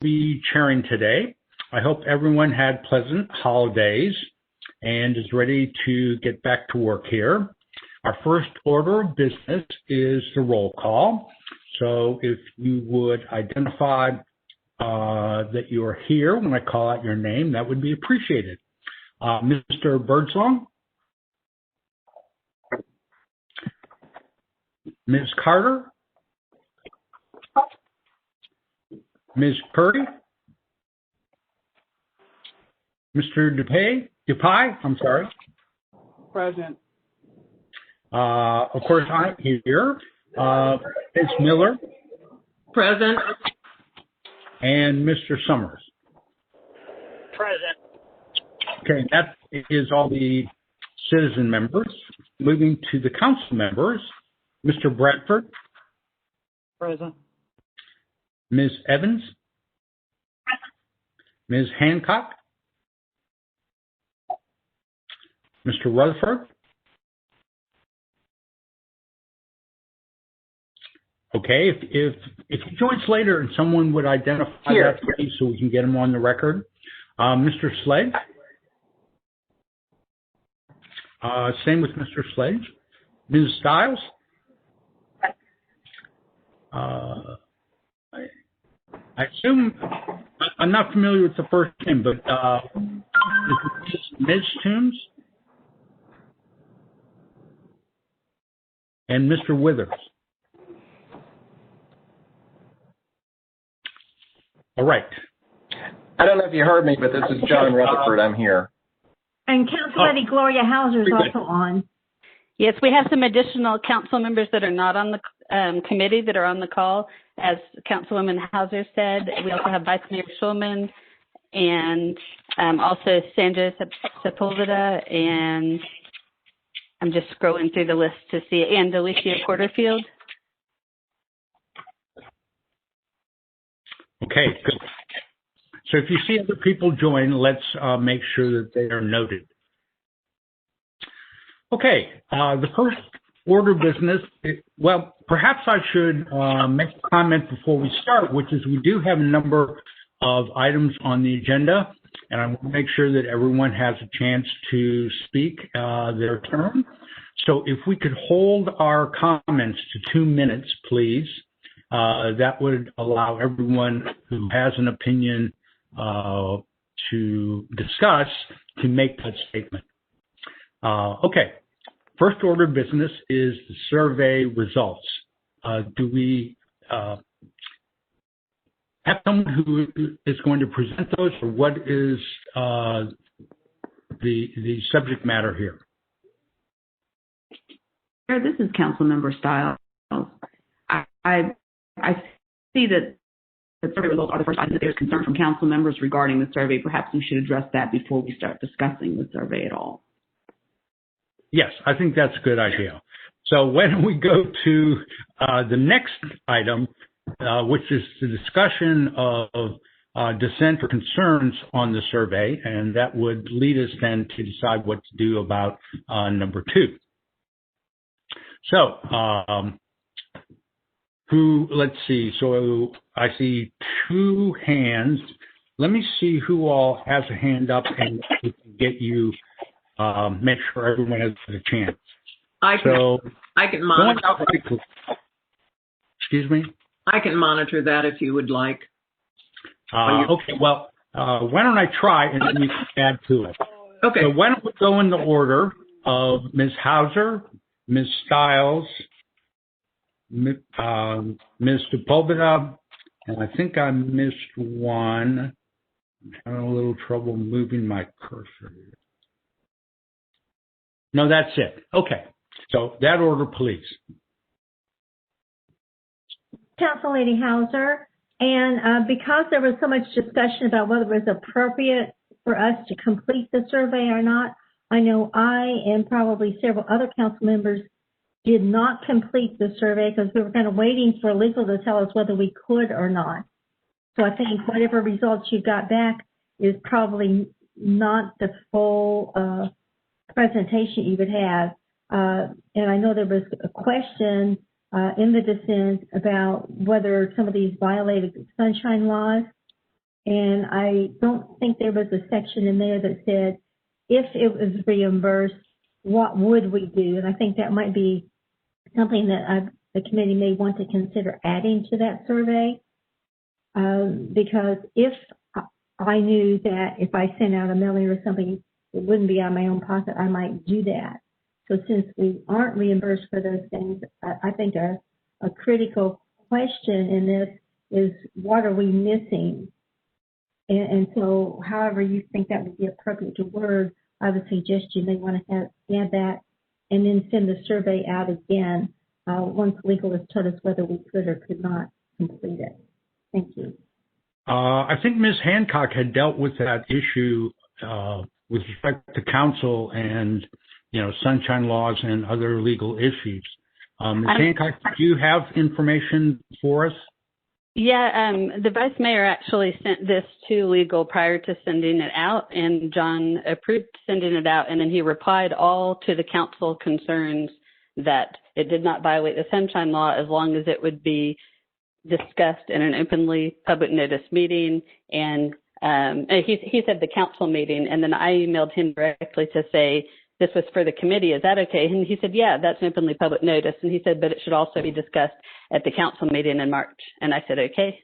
be chairing today. I hope everyone had pleasant holidays and is ready to get back to work here. Our first order of business is the roll call. So if you would identify that you are here when I call out your name, that would be appreciated. Mr. Birdsong? Ms. Carter? Ms. Purdy? Mr. Dupay, I'm sorry. Present. Of course, I'm here. Ms. Miller? Present. And Mr. Summers? Present. Okay, that is all the citizen members. Moving to the council members, Mr. Bradford? Present. Ms. Evans? Ms. Hancock? Mr. Rutherford? Okay, if he joins later and someone would identify that please so we can get him on the record. Mr. Sledge? Same with Mr. Sledge. Ms. Stiles? I assume, I'm not familiar with the first name, but Ms. Toombs? And Mr. Withers? All right. I don't know if you heard me, but this is John Rutherford. I'm here. And Council Lady Gloria Hauser is also on. Yes, we have some additional council members that are not on the committee that are on the call. As Councilwoman Hauser said, we also have Vice Mayor Schulman and also Sandra Sepulveda, and I'm just scrolling through the list to see, and Alicia Porterfield. Okay, good. So if you see other people join, let's make sure that they are noted. Okay, the first order of business, well, perhaps I should make a comment before we start, which is we do have a number of items on the agenda, and I want to make sure that everyone has a chance to speak their turn. So if we could hold our comments to 2 minutes, please, that would allow everyone who has an opinion to discuss to make that statement. Okay, first order of business is the survey results. Do we have someone who is going to present those, or what is the subject matter here? This is Councilmember Stiles. I see that the survey results are the first time that there's concern from council members regarding the survey. Perhaps we should address that before we start discussing the survey at all. Yes, I think that's a good idea. So why don't we go to the next item, which is the discussion of dissent or concerns on the survey, and that would lead us then to decide what to do about number 2. So, let's see, so I see 2 hands. Let me see who all has a hand up and we can get you, make sure everyone has a chance. I can monitor. Excuse me? I can monitor that if you would like. Okay, well, why don't I try and then you can add to it. Okay. So why don't we go in the order of Ms. Hauser, Ms. Stiles, Ms. Sepulveda, and I think I missed one. I'm having a little trouble moving my cursor here. No, that's it. Okay. So that order, please. Council Lady Hauser, and because there was so much discussion about whether it was appropriate for us to complete the survey or not, I know I and probably several other council members did not complete the survey because we were kind of waiting for legal to tell us whether we could or not. So I think whatever results you got back is probably not the full presentation you would have. And I know there was a question in the dissent about whether some of these violated sunshine laws. And I don't think there was a section in there that said, if it was reimbursed, what would we do? And I think that might be something that the committee may want to consider adding to that survey. Because if I knew that if I sent out a mailing or something, it wouldn't be out of my own pocket, I might do that. So since we aren't reimbursed for those things, I think a critical question in this is, what are we missing? And so however you think that would be appropriate to word, I would suggest you may want to add that and then send the survey out again once legal has told us whether we could or could not complete it. Thank you. I think Ms. Hancock had dealt with that issue with respect to council and, sunshine laws and other legal issues. Ms. Hancock, do you have information for us? Yeah, the vice mayor actually sent this to legal prior to sending it out, and John approved sending it out, and then he replied all to the council concerns that it did not violate the sunshine law as long as it would be discussed in an openly public notice meeting. And he said the council meeting, and then I emailed him directly to say, this was for the committee, is that okay? And he said, yeah, that's an openly public notice. And he said, but it should also be discussed at the council meeting in March. And I said, okay.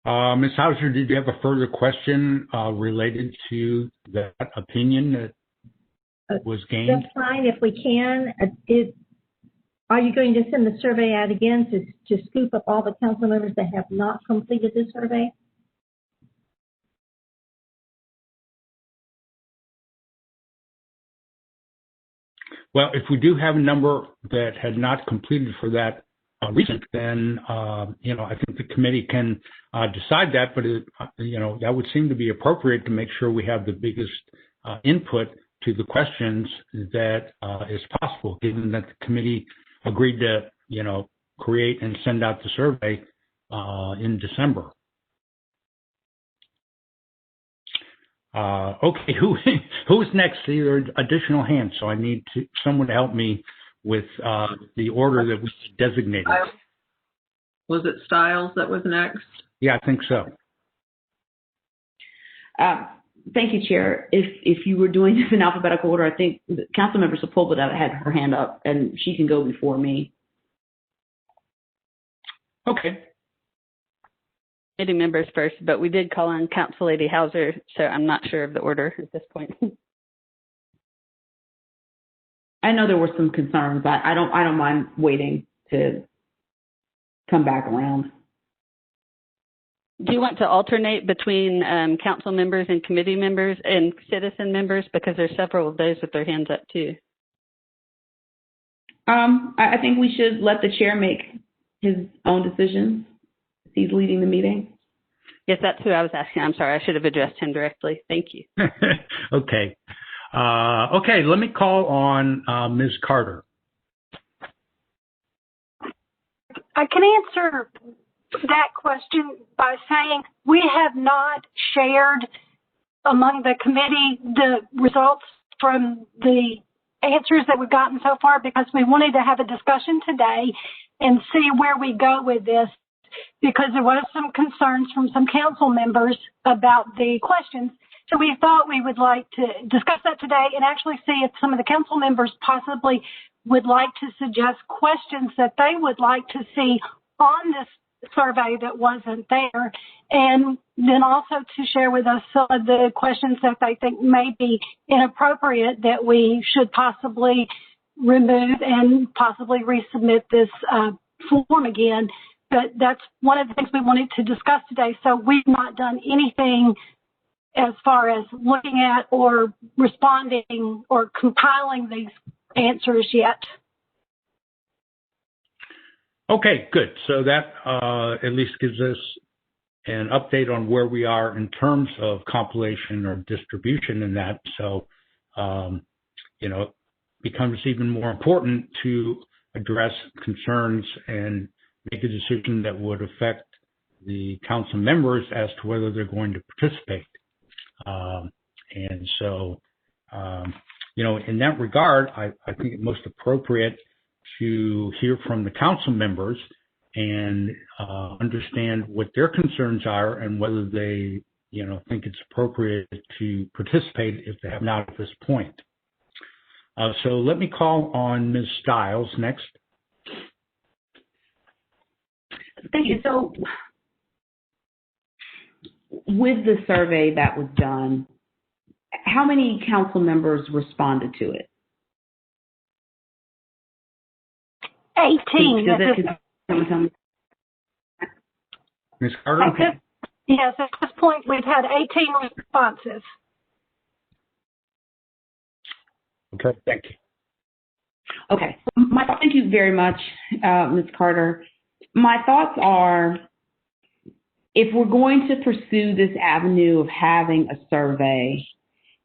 Ms. Hauser, did you have a further question related to that opinion that was gained? That's fine if we can. Are you going to send the survey out again to scoop up all the council members that have not completed the survey? Well, if we do have a number that had not completed for that reason, then, I think the committee can decide that, but, that would seem to be appropriate to make sure we have the biggest input to the questions that is possible, given that the committee agreed to, create and send out the survey in December. Okay, who's next? Either additional hands. So I need someone to help me with the order that we designated. Was it Stiles that was next? Yeah, I think so. Thank you, Chair. If you were doing this in alphabetical order, I think Councilmember Sepulveda had her hand up, and she can go before me. Okay. Committee members first, but we did call on Council Lady Hauser, so I'm not sure of the order at this point. I know there were some concerns, but I don't mind waiting to come back around. Do you want to alternate between council members and committee members and citizen members? Because there's several of those with their hands up too. I think we should let the chair make his own decisions. He's leading the meeting. Yes, that's who I was asking. I'm sorry, I should have addressed him directly. Thank you. Okay. Okay, let me call on Ms. Carter. I can answer that question by saying we have not shared among the committee the results from the answers that we've gotten so far because we wanted to have a discussion today and see where we go with this, because there was some concerns from some council members about the questions. So we thought we would like to discuss that today and actually see if some of the council members possibly would like to suggest questions that they would like to see on this survey that wasn't there, and then also to share with us some of the questions that they think may be inappropriate that we should possibly remove and possibly resubmit this form again. But that's one of the things we wanted to discuss today. So we've not done anything as far as looking at or responding or compiling these answers yet. Okay, good. So that at least gives us an update on where we are in terms of compilation or distribution in that. So, it becomes even more important to address concerns and make a decision that would affect the council members as to whether they're going to participate. And so, in that regard, I think it's most appropriate to hear from the council members and understand what their concerns are and whether they, think it's appropriate to participate if they have not at this point. So let me call on Ms. Stiles next. Thank you. So with the survey that was done, how many council members responded to it? 18. Can someone tell me? Ms. Carter? Okay. Yes, at this point, we've had 18 responses. Okay, thank you. Okay. Thank you very much, Ms. Carter. My thoughts are, if we're going to pursue this avenue of having a survey,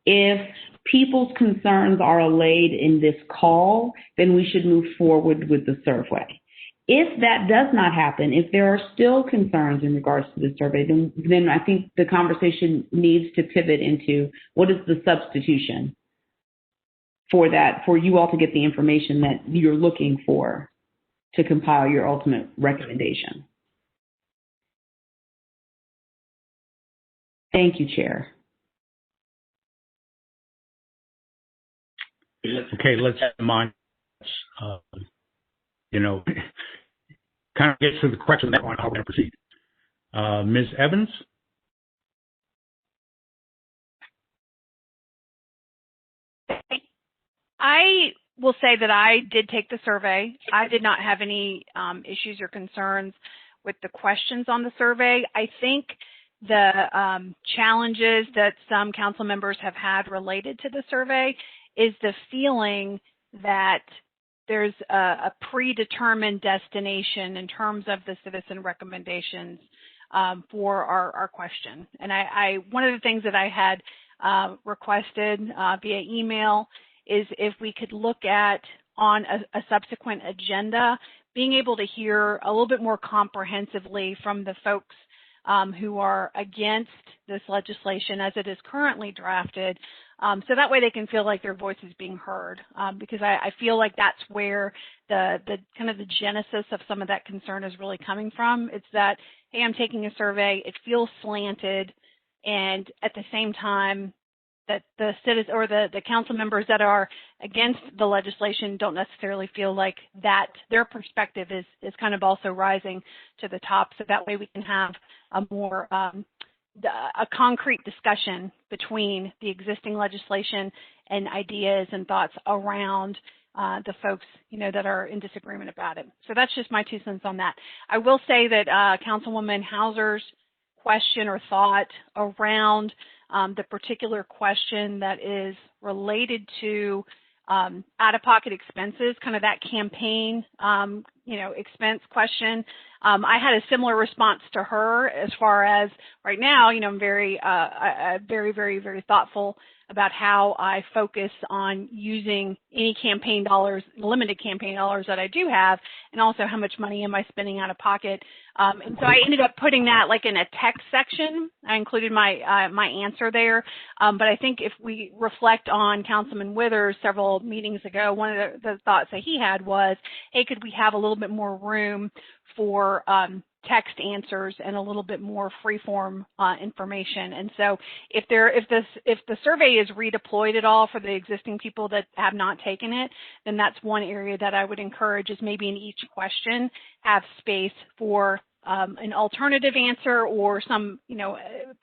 if people's concerns are allayed in this call, then we should move forward with the survey. If that does not happen, if there are still concerns in regards to the survey, then I think the conversation needs to pivot into what is the substitution for that, for you all to get the information that you're looking for to compile your ultimate recommendation. Thank you, Chair. Okay, let's have in mind, kind of gets to the crux of that one, how we're going to proceed. Ms. Evans? I will say that I did take the survey. I did not have any issues or concerns with the questions on the survey. I think the challenges that some council members have had related to the survey is the feeling that there's a predetermined destination in terms of the citizen recommendations for our question. And one of the things that I had requested via email is if we could look at on a subsequent agenda, being able to hear a little bit more comprehensively from the folks who are against this legislation as it is currently drafted, so that way they can feel like their voice is being heard, because I feel like that's where the kind of the genesis of some of that concern is really coming from. It's that, hey, I'm taking a survey, it feels slanted, and at the same time that the citizens or the council members that are against the legislation don't necessarily feel like that their perspective is kind of also rising to the top, so that way we can have a more a concrete discussion between the existing legislation and ideas and thoughts around the folks, that are in disagreement about it. So that's just my 2 cents on that. I will say that Councilwoman Hauser's question or thought around the particular question that is related to out-of-pocket expenses, kind of that campaign, expense question. I had a similar response to her as far as right now, I'm very, very, very, very thoughtful about how I focus on using any campaign dollars, limited campaign dollars that I do have, and also how much money am I spending out of pocket. And so I ended up putting that like in a text section. I included my my answer there. But I think if we reflect on Councilman Withers several meetings ago, one of the thoughts that he had was, hey, could we have a little bit more room for text answers and a little bit more free-form information. And so if the survey is redeployed at all for the existing people that have not taken it, then that's one area that I would encourage is maybe in each question have space for an alternative answer or some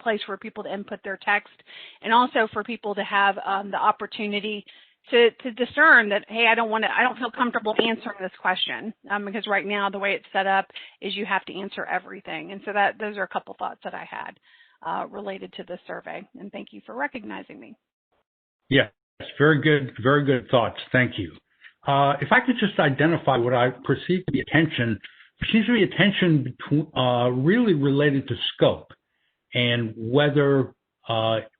place for people to input their text, and also for people to have the opportunity to discern that, hey, I don't feel comfortable answering this question, because right now the way it's set up is you have to answer everything. And so those are a couple thoughts that I had related to this survey. And thank you for recognizing me. Yes, very good thoughts. Thank you. If I could just identify what I perceive to be attention, there seems to be attention really related to scope and whether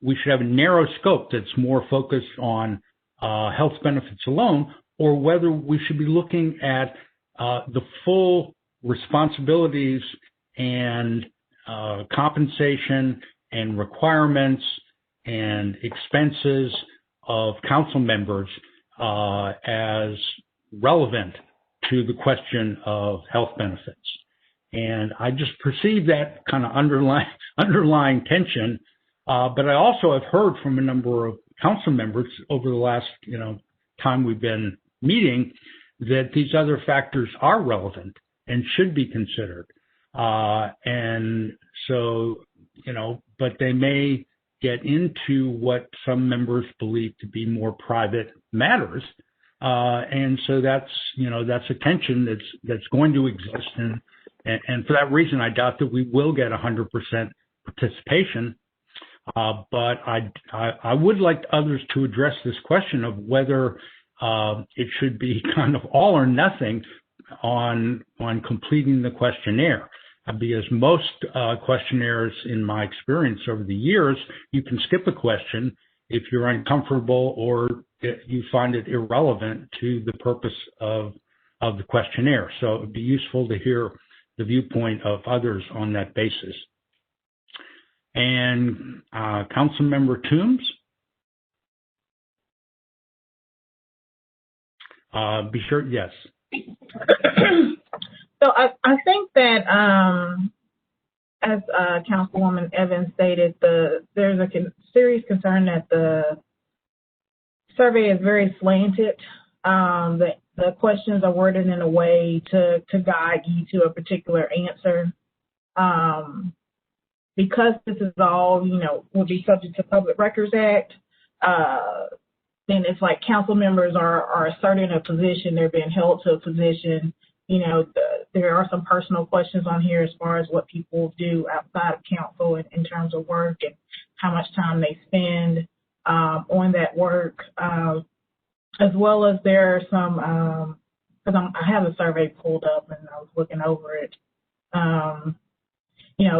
we should have a narrow scope that's more focused on health benefits alone, or whether we should be looking at the full responsibilities and compensation and requirements and expenses of council members as relevant to the question of health benefits. And I just perceive that kind of underlying tension. But I also have heard from a number of council members over the last, time we've been meeting that these other factors are relevant and should be considered. And so, but they may get into what some members believe to be more private matters. And so that's a tension that's going to exist. And for that reason, I doubt that we will get 100% participation. But I would like others to address this question of whether it should be kind of all or nothing on completing the questionnaire. Because most questionnaires, in my experience over the years, you can skip a question if you're uncomfortable or you find it irrelevant to the purpose of the questionnaire. So it would be useful to hear the viewpoint of others on that basis. And Councilmember Toombs? Be sure, yes. So I think that, as Councilwoman Evans stated, there's a serious concern that the survey is very slanted. The questions are worded in a way to guide you to a particular answer. Because this is all, will be subject to Public Records Act, then it's like council members are asserting a position, they're being held to a position. There are some personal questions on here as far as what people do outside of council in terms of work and how much time they spend on that work, as well as there are some, because I have the survey pulled up and I was looking over it.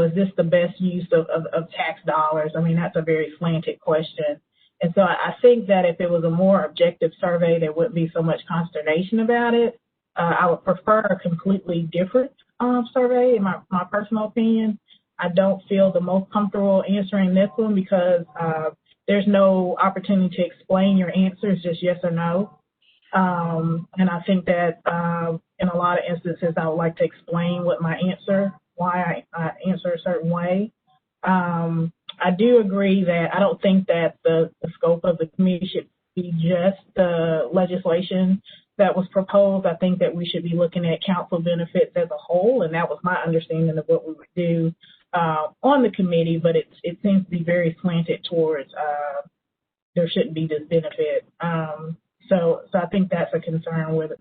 Is this the best use of tax dollars? I mean, that's a very slanted question. And so I think that if it was a more objective survey, there wouldn't be so much consternation about it. I would prefer a completely different survey, in my personal opinion. I don't feel the most comfortable answering this one because there's no opportunity to explain your answers, just yes or no. And I think that in a lot of instances, I would like to explain what my answer, why I answer a certain way. I do agree that I don't think that the scope of the committee should be just the legislation that was proposed. I think that we should be looking at council benefits as a whole, and that was my understanding of what we would do on the committee, but it seems to be very slanted towards there shouldn't be this benefit. So I think that's a concern with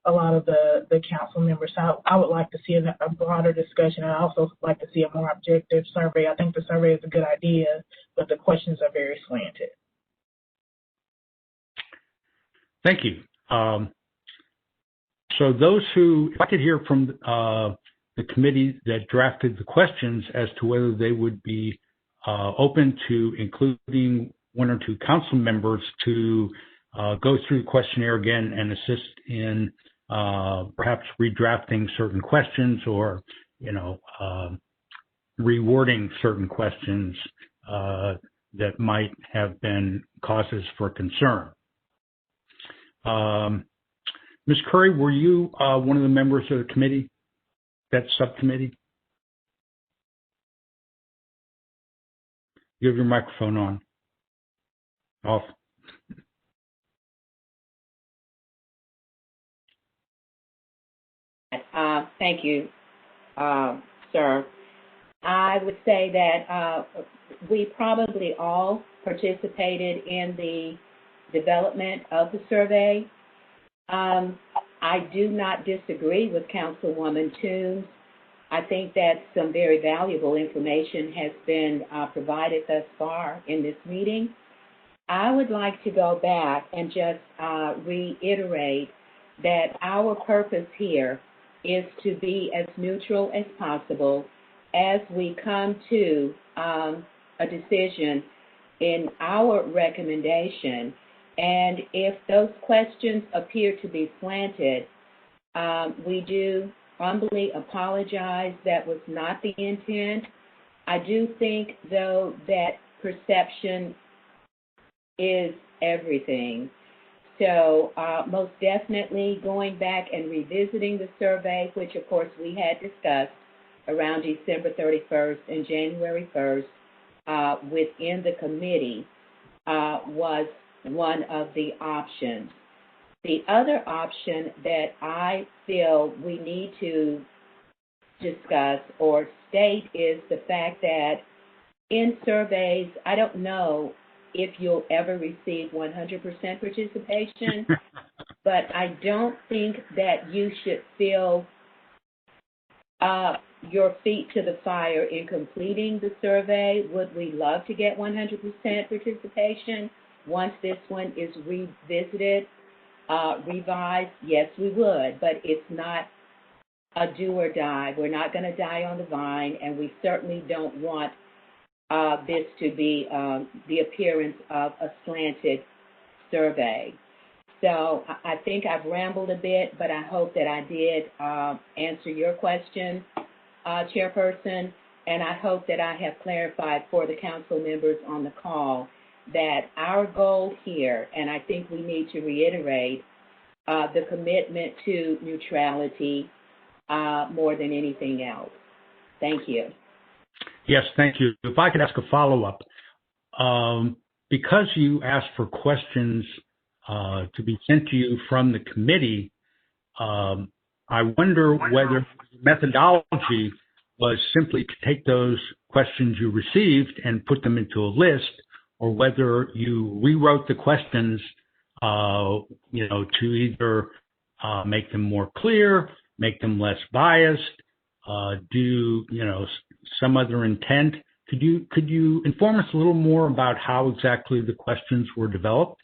a lot of the council members. So I would like to see a broader discussion, and I also like to see a more objective survey. I think the survey is a good idea, but the questions are very slanted. Thank you. So those who, if I could hear from the committee that drafted the questions as to whether they would be open to including one or two council members to go through the questionnaire again and assist in perhaps redrafting certain questions or, rewording certain questions that might have been causes for concern. Ms. Curry, were you one of the members of the committee, that subcommittee? You have your microphone on. Off. Thank you, sir. I would say that we probably all participated in the development of the survey. I do not disagree with Councilwoman Toombs. I think that some very valuable information has been provided thus far in this meeting. I would like to go back and just reiterate that our purpose here is to be as neutral as possible as we come to a decision in our recommendation. And if those questions appear to be slanted, we do humbly apologize. That was not the intent. I do think, though, that perception is everything. So most definitely going back and revisiting the survey, which of course we had discussed, around December 31st and January 1st within the committee was one of the options. The other option that I feel we need to discuss or state is the fact that in surveys, I don't know if you'll ever receive 100% participation, but I don't think that you should feel your feet to the fire in completing the survey. Would we love to get 100% participation once this one is revisited, revised? Yes, we would, but it's not a do or die. We're not going to die on the vine, and we certainly don't want this to be the appearance of a slanted survey. So I think I've rambled a bit, but I hope that I did answer your question, Chairperson, and I hope that I have clarified for the council members on the call that our goal here, and I think we need to reiterate, the commitment to neutrality more than anything else. Thank you. Yes, thank you. If I could ask a follow-up. Because you asked for questions to be sent to you from the committee, I wonder whether the methodology was simply to take those questions you received and put them into a list, or whether you rewrote the questions, to either make them more clear, make them less biased, do some other intent. Could you inform us a little more about how exactly the questions were developed?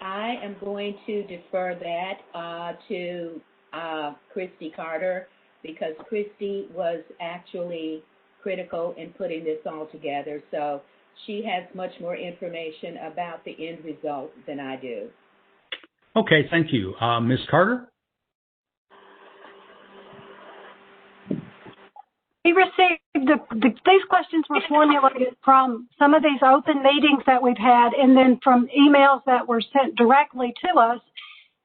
I am going to defer that to Christy Carter, because Christy was actually critical in putting this all together. So she has much more information about the end result than I do. Okay, thank you. Ms. Carter? We received these questions were formulated from some of these open meetings that we've had, and then from emails that were sent directly to us.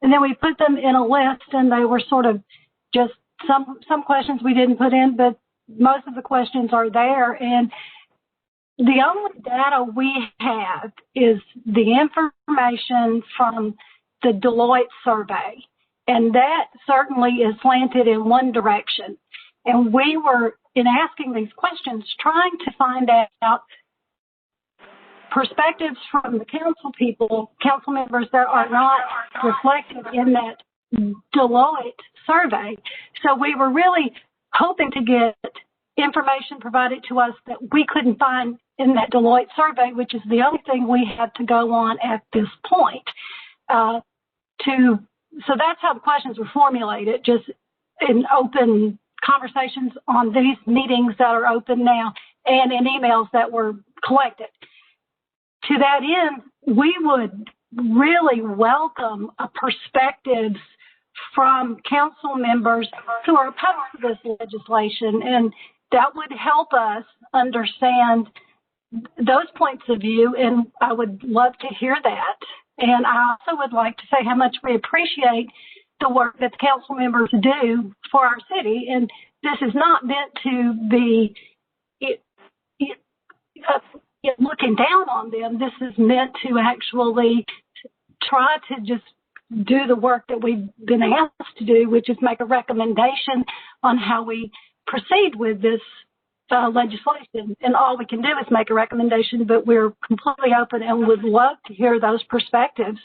And then we put them in a list, and they were sort of just some questions we didn't put in, but most of the questions are there. And the only data we have is the information from the Deloitte survey, and that certainly is slanted in one direction. And we were, in asking these questions, trying to find out perspectives from the council members that are not reflected in that Deloitte survey. So we were really hoping to get information provided to us that we couldn't find in that Deloitte survey, which is the only thing we had to go on at this point. So that's how the questions were formulated, just in open conversations on these meetings that are open now and in emails that were collected. To that end, we would really welcome perspectives from council members who are opposed to this legislation, and that would help us understand those points of view, and I would love to hear that. And I also would like to say how much we appreciate the work that the council members do for our city. And this is not meant to be looking down on them. This is meant to actually try to just do the work that we've been asked to do, which is make a recommendation on how we proceed with this legislation. And all we can do is make a recommendation, but we're completely open and would love to hear those perspectives.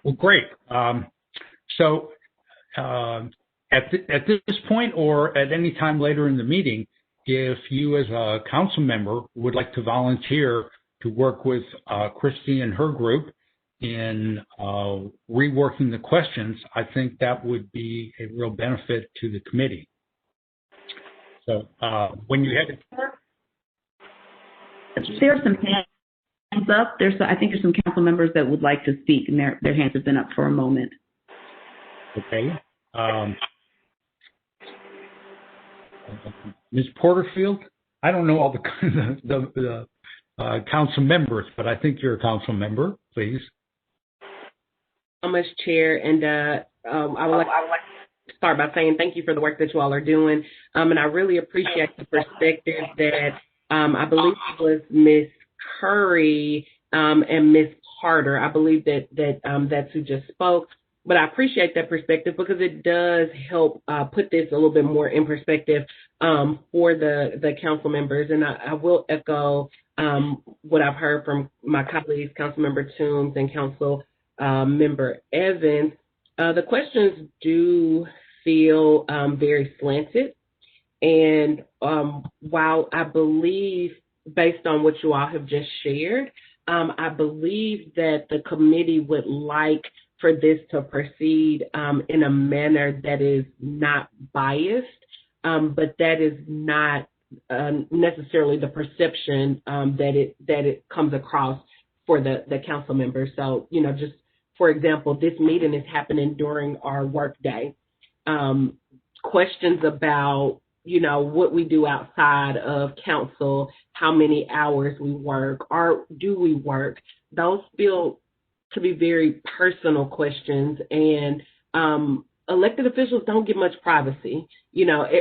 Well, great. So at this point or at any time later in the meeting, if you as a council member would like to volunteer to work with Christy and her group in reworking the questions, I think that would be a real benefit to the committee. So when you head There's some hands up. I think there's some council members that would like to speak, and their hands have been up for a moment. Okay. Ms. Porterfield, I don't know all the council members, but I think you're a council member. Please. So much, Chair, and I would like start by saying thank you for the work that you all are doing. And I really appreciate the perspective that I believe it was Ms. Curry and Ms. Carter. I believe that's who just spoke. But I appreciate that perspective because it does help put this a little bit more in perspective for the council members. And I will echo what I've heard from my colleagues, Councilmember Toombs and Council Member Evans. The questions do feel very slanted. And while I believe, based on what you all have just shared, I believe that the committee would like for this to proceed in a manner that is not biased, but that is not necessarily the perception that it comes across for the council members. So, just for example, this meeting is happening during our work day. Questions about, what we do outside of council, how many hours we work, or do we work, those feel to be very personal questions. And elected officials don't get much privacy.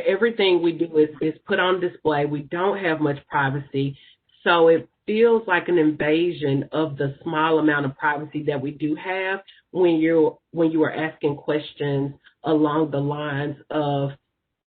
Everything we do is put on display. We don't have much privacy. So it feels like an invasion of the small amount of privacy that we do have when you are asking questions along the lines of,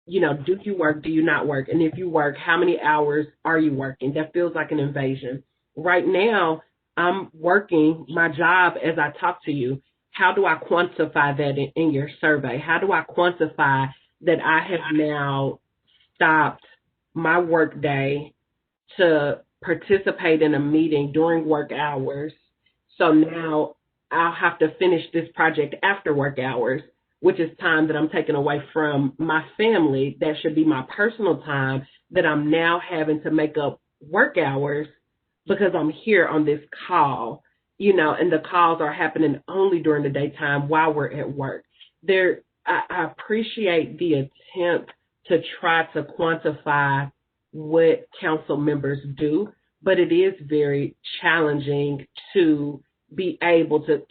do you work, do you not work? And if you work, how many hours are you working? That feels like an invasion. Right now, I'm working my job as I talk to you. How do I quantify that in your survey? How do I quantify that I have now stopped my work day to participate in a meeting during work hours? So now I'll have to finish this project after work hours, which is time that I'm taking away from my family. That should be my personal time that I'm now having to make up work hours because I'm here on this call, and the calls are happening only during the daytime while we're at work. I appreciate the attempt to try to quantify what council members do, but it is very challenging to be able to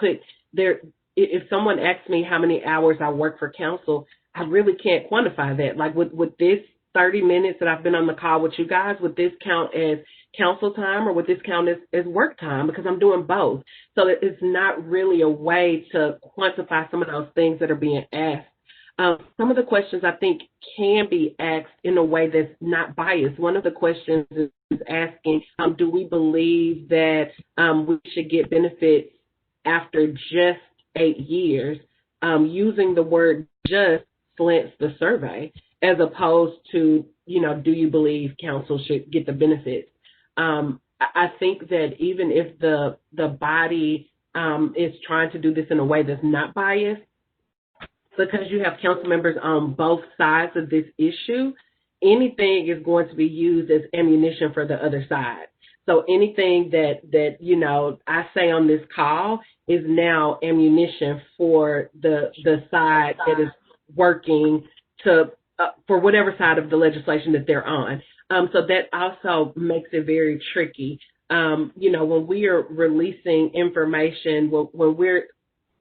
put there. If someone asks me how many hours I work for council, I really can't quantify that. Like with this 30 minutes that I've been on the call with you guys, would this count as council time or would this count as work time? Because I'm doing both. So it's not really a way to quantify some of those things that are being asked. Some of the questions I think can be asked in a way that's not biased. One of the questions is asking, do we believe that we should get benefits after just 8 years? Using the word just slants the survey as opposed to, do you believe council should get the benefits? I think that even if the body is trying to do this in a way that's not biased, because you have council members on both sides of this issue, anything is going to be used as ammunition for the other side. So anything that I say on this call is now ammunition for the side that is working for whatever side of the legislation that they're on. So that also makes it very tricky. When we are releasing information, when we're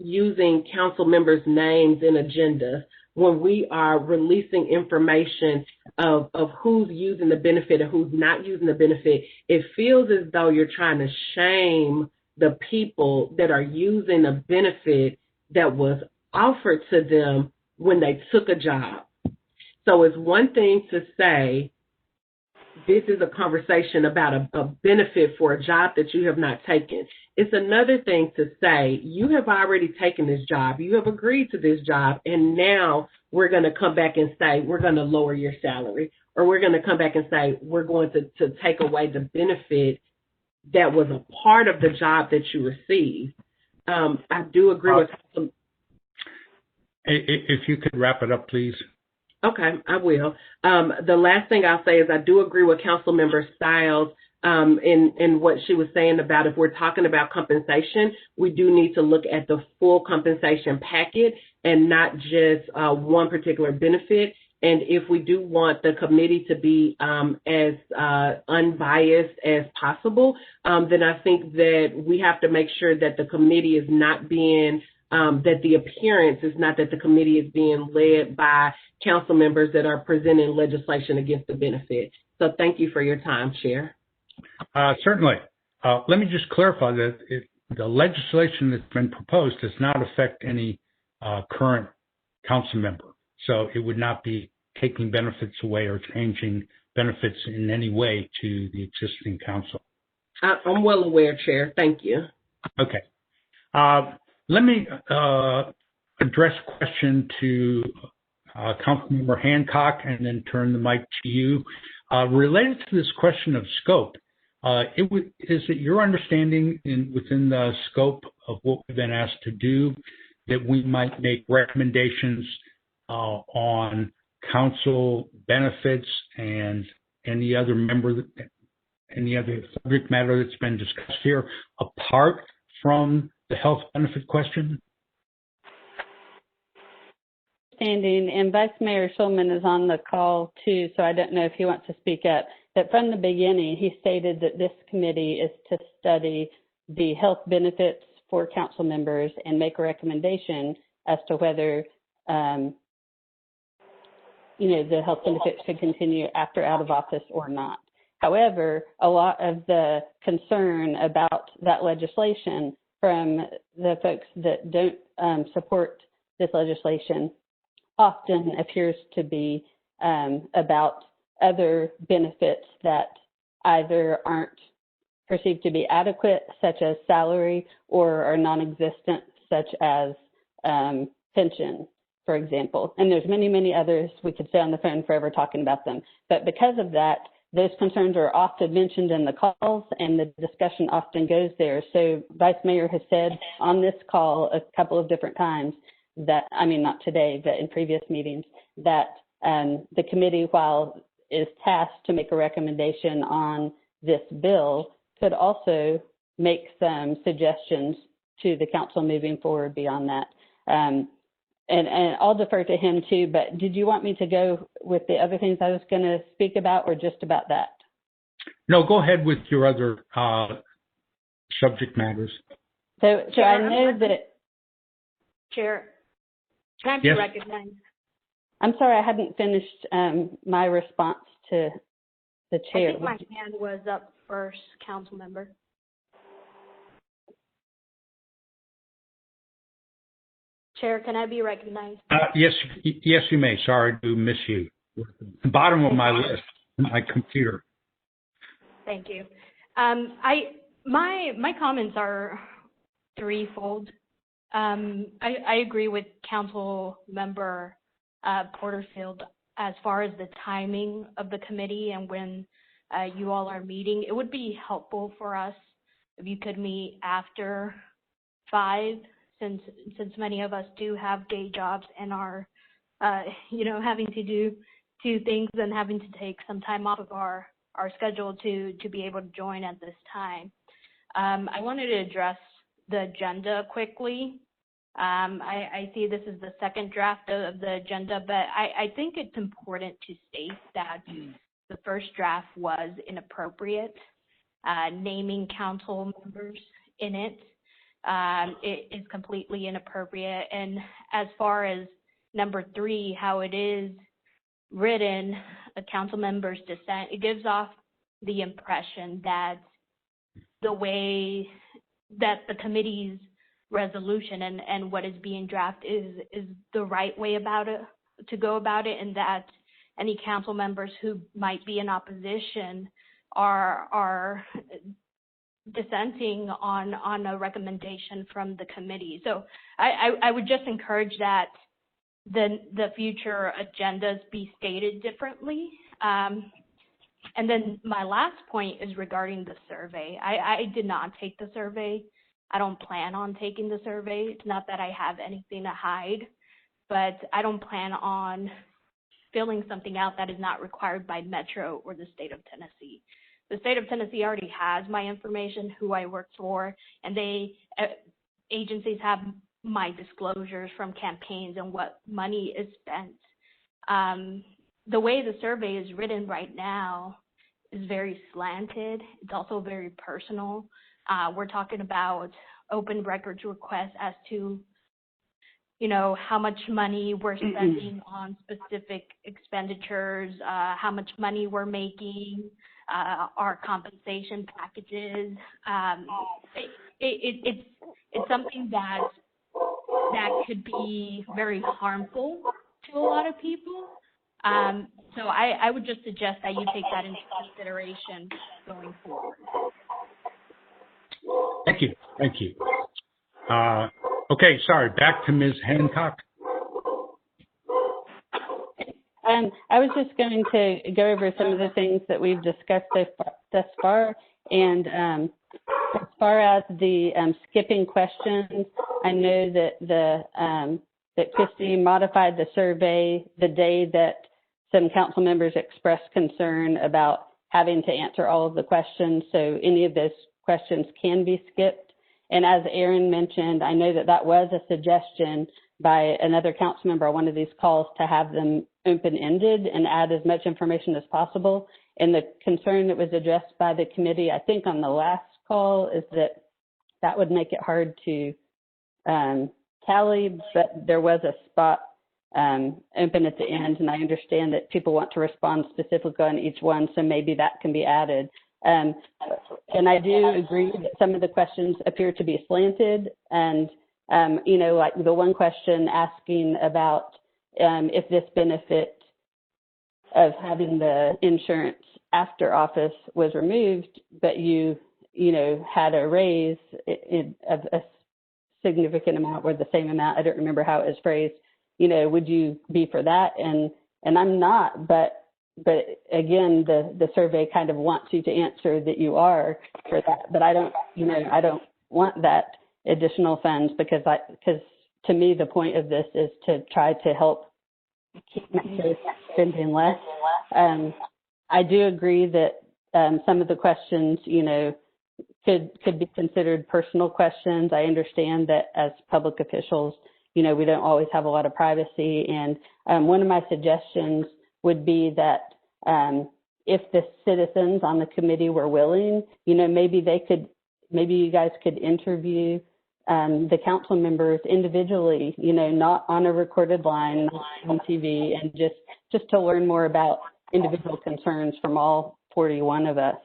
using council members' names in agendas, when we are releasing information of who's using the benefit and who's not using the benefit, it feels as though you're trying to shame the people that are using a benefit that was offered to them when they took a job. So it's one thing to say, this is a conversation about a benefit for a job that you have not taken. It's another thing to say, you have already taken this job, you have agreed to this job, and now we're going to come back and say, we're going to lower your salary, or we're going to come back and say, we're going to take away the benefit that was a part of the job that you received. I do agree with some. If you could wrap it up, please. Okay, I will. The last thing I'll say is I do agree with Councilmember Stiles in what she was saying about if we're talking about compensation, we do need to look at the full compensation packet and not just one particular benefit. And if we do want the committee to be as unbiased as possible, then I think that we have to make sure that the committee is not being that the appearance is not that the committee is being led by council members that are presenting legislation against the benefit. So thank you for your time, Chair. Certainly. Let me just clarify that the legislation that's been proposed does not affect any current council member. So it would not be taking benefits away or changing benefits in any way to the existing council. I'm well aware, Chair. Thank you. Okay. Let me address a question to Councilmember Hancock and then turn the mic to you. Related to this question of scope, is it your understanding within the scope of what we've been asked to do that we might make recommendations on council benefits and any other subject matter that's been discussed here apart from the health benefit question? And Vice Mayor Schulman is on the call too, so I don't know if he wants to speak up. But from the beginning, he stated that this committee is to study the health benefits for council members and make a recommendation as to whether, the health benefits should continue after out of office or not. However, a lot of the concern about that legislation from the folks that don't support this legislation often appears to be about other benefits that either aren't perceived to be adequate, such as salary, or are non-existent, such as pension, for example. And there's many, many others. We could stay on the phone forever talking about them. But because of that, those concerns are often mentioned in the calls, and the discussion often goes there. So Vice Mayor has said on this call a couple of different times that, not today, but in previous meetings, that the committee, while is tasked to make a recommendation on this bill, could also make some suggestions to the council moving forward beyond that. And I'll defer to him too, but did you want me to go with the other things I was going to speak about, or just about that? No, go ahead with your other subject matters. So I know that... Chair, can I be recognized? I'm sorry, I hadn't finished my response to the chair. I think my hand was up first, council member. Chair, can I be recognized? Yes, you may. Sorry to miss you. The bottom of my list, my computer. Thank you. My comments are threefold. I agree with Council Member Porterfield as far as the timing of the committee and when you all are meeting. It would be helpful for us if you could meet after 5, since many of us do have day jobs and are, having to do 2 things and having to take some time off of our schedule to be able to join at this time. I wanted to address the agenda quickly. I see this is the second draft of the agenda, but I think it's important to state that the first draft was inappropriate, naming council members in it. It is completely inappropriate. And as far as number 3, how it is written, a council member's dissent, it gives off the impression that the way that the committee's resolution and what is being drafted is the right way to go about it, and that any council members who might be in opposition are dissenting on a recommendation from the committee. So I would just encourage that the future agendas be stated differently. And then my last point is regarding the survey. I did not take the survey. I don't plan on taking the survey. It's not that I have anything to hide, but I don't plan on filling something out that is not required by Metro or the state of Tennessee. The state of Tennessee already has my information, who I work for, and agencies have my disclosures from campaigns and what money is spent. The way the survey is written right now is very slanted. It's also very personal. We're talking about open records requests as to how much money we're spending on specific expenditures, how much money we're making, our compensation packages. It's something that could be very harmful to a lot of people. So I would just suggest that you take that into consideration going forward. Thank you. Thank you. Okay, sorry, back to Ms. Hancock. I was just going to go over some of the things that we've discussed thus far. And as far as the skipping questions, I know that that Christy modified the survey the day that some council members expressed concern about having to answer all of the questions. So any of those questions can be skipped. And as Aaron mentioned, I know that that was a suggestion by another council member on one of these calls to have them open-ended and add as much information as possible. And the concern that was addressed by the committee, I think on the last call, is that that would make it hard to tally, but there was a spot open at the end, and I understand that people want to respond specifically on each one, so maybe that can be added. And I do agree that some of the questions appear to be slanted, and like the one question asking about if this benefit of having the insurance after office was removed, but you had a raise of a significant amount or the same amount. I don't remember how it was phrased. Would you be for that? And I'm not, but again, the survey kind of wants you to answer that you are for that. But I don't want that additional funds because to me the point of this is to try to help keep spending less. I do agree that some of the questions, could be considered personal questions. I understand that as public officials, we don't always have a lot of privacy. And one of my suggestions would be that if the citizens on the committee were willing, maybe you guys could interview the council members individually, not on a recorded line on TV, and just to learn more about individual concerns from all 41 of us.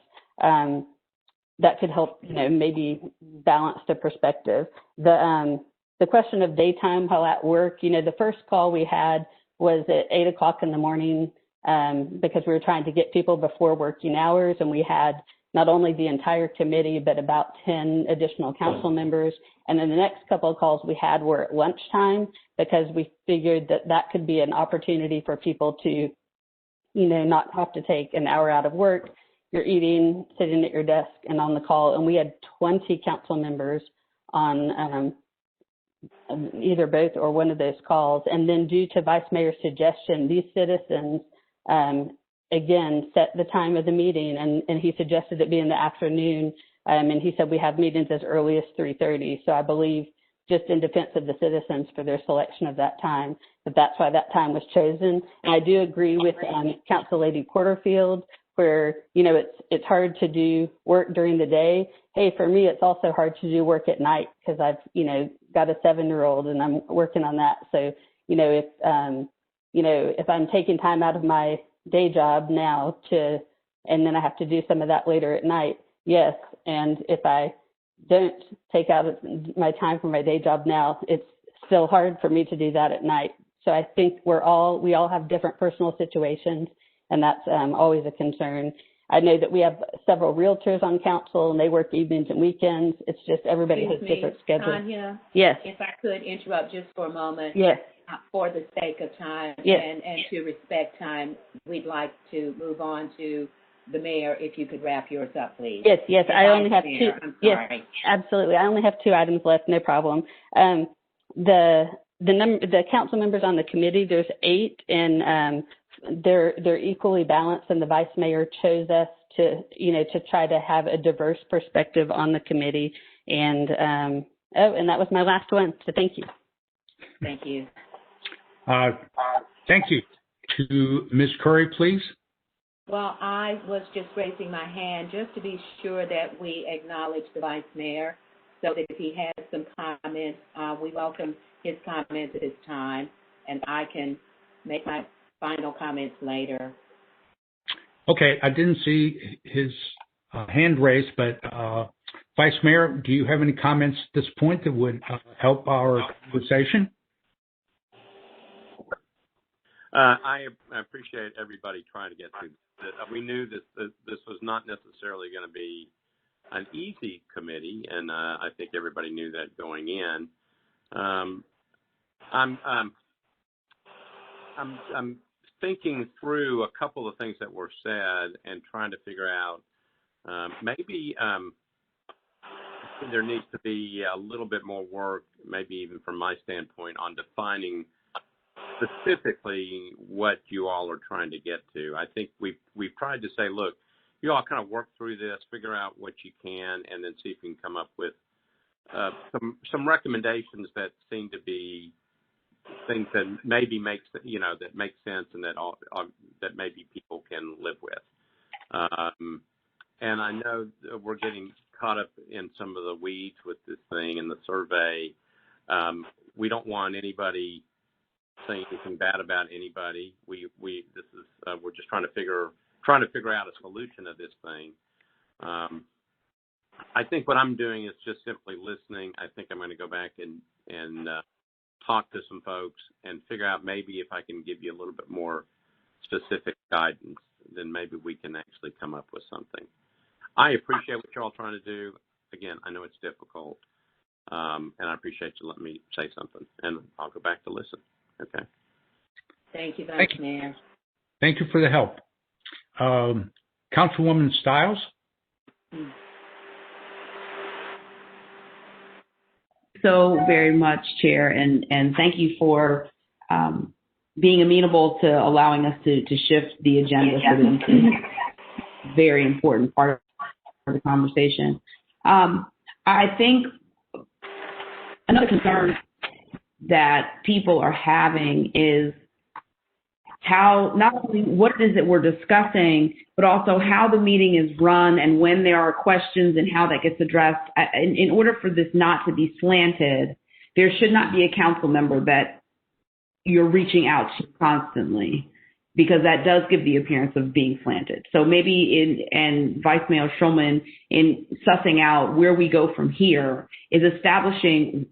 That could help, maybe balance the perspective. The question of daytime while at work, the first call we had was at 8 o'clock in the morning because we were trying to get people before working hours, and we had not only the entire committee, but about 10 additional council members. And then the next couple of calls we had were at lunchtime because we figured that could be an opportunity for people to, not have to take an hour out of work. You're eating, sitting at your desk, and on the call. And we had 20 council members on either both or one of those calls. And then due to Vice Mayor's suggestion, these citizens, again, set the time of the meeting, and he suggested it be in the afternoon. And he said we have meetings as early as 3:30. So I believe, just in defense of the citizens for their selection of that time, that's why that time was chosen. And I do agree with Council Lady Porterfield, where, it's hard to do work during the day. Hey, for me, it's also hard to do work at night because I've, got a 7-year-old and I'm working on that. So, if I'm taking time out of my day job now and then I have to do some of that later at night, yes. And if I don't take out my time from my day job now, it's still hard for me to do that at night. So I think we all have different personal situations, and that's always a concern. I know that we have several realtors on council, and they work evenings and weekends. It's just everybody has different schedules. Tanya, yes. If I could interrupt just for a moment. Yes. For the sake of time yes. and to respect time, we'd like to move on to the mayor. If you could wrap yours up, please. Yes. I only have two. I'm yes, sorry. Absolutely. I only have 2 items left. No problem. The council members on the committee, there's 8, and they're equally balanced, and the vice mayor chose us to try to have a diverse perspective on the committee. And and that was my last one. So thank you. Thank you. Thank you. To Ms. Curry, please. Well, I was just raising my hand just to be sure that we acknowledge the vice mayor, so that if he has some comments, we welcome his comments at this time, and I can make my final comments later. Okay, I didn't see his hand raised, but Vice Mayor, do you have any comments at this point that would help our conversation? I appreciate everybody trying to get through this. We knew this was not necessarily going to be an easy committee, and I think everybody knew that going in. I'm thinking through a couple of things that were said and trying to figure out maybe there needs to be a little bit more work, maybe even from my standpoint, on defining specifically what you all are trying to get to. I think we've tried to say, look, you all kind of work through this, figure out what you can, and then see if you can come up with some recommendations that seem to be things that maybe makes sense and that maybe people can live with. And I know that we're getting caught up in some of the weeds with this thing and the survey. We don't want anybody saying anything bad about anybody. We're just trying to figure out a solution to this thing. I think what I'm doing is just simply listening. I think I'm going to go back and talk to some folks and figure out maybe if I can give you a little bit more specific guidance, then maybe we can actually come up with something. I appreciate what you're all trying to do. Again, I know it's difficult, and I appreciate you letting me say something, and I'll go back to listen. Okay. Thank you, Vice Mayor. Thank you for the help. Councilwoman Stiles? So very much, Chair, and thank you for being amenable to allowing us to shift the agenda for this very important part of the conversation. I think another concern that people are having is how not only what it is that we're discussing, but also how the meeting is run and when there are questions and how that gets addressed. In order for this not to be slanted, there should not be a council member that you're reaching out to constantly, because that does give the appearance of being slanted. So maybe and Vice Mayor Schulman, in sussing out where we go from here, is establishing